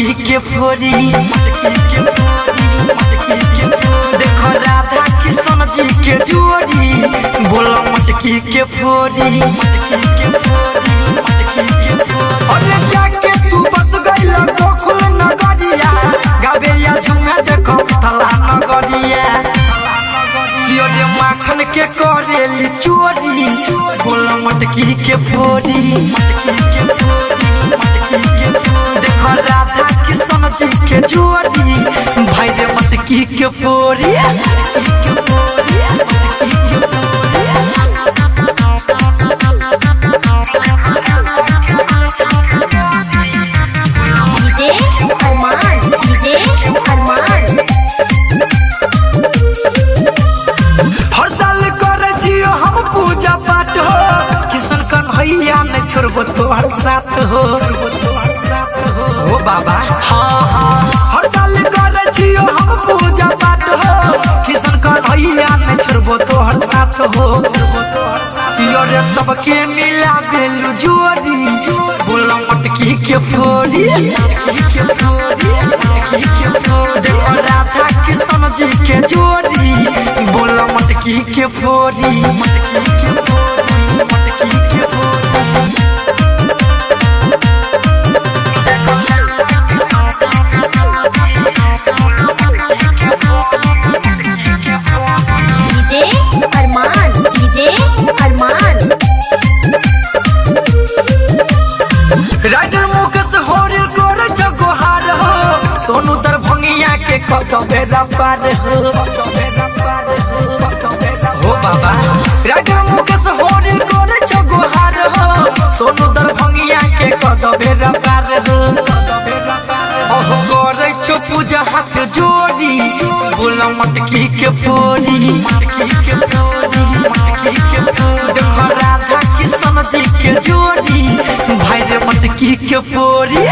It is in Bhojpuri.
मटकी के फोड़ी देखो राधा किशन जी के जोड़ी बोला मटकी के फोड़ी अरे जाके तू बस गइल गोकुल नगरिया गावे या झुमा देखो थला नगरिया कियो रे माखन के करेली चोरी बोला मटकी के फोड़ी देखो राधा किशन जी के जोड़ी भाई रे मटकी के फोड़ी हर साल कर जियो हम पूजा पाठ हो किशन कन्हैया ने छोड़बो तोहर साथ हो बाबा हाँ हर साल कर जियो हम पूजा पाठ हो किशन कन्हैया ने छोड़बो तोहर साथ हो रे सबके मिला बेलू जोड़ी बोला मटकी के फोड़ी देखो राधा किशन जी के जोड़ी बोला मटकी के फोड़ी राइडर मुकेश होरिल कर जगोहार हो सोनू दरभंगिया के कत बेरा पार हो बाबा राइडर मुकेश होरिल कर जगोहार हो सोनू दरभंगिया के कत बेरा पार हो करे छो पूजा हाथ जोड़ी बोला मटकी के फोड़ी देखो राधा किशन जी के जोड़ी भाई रे मटकी के फोड़ी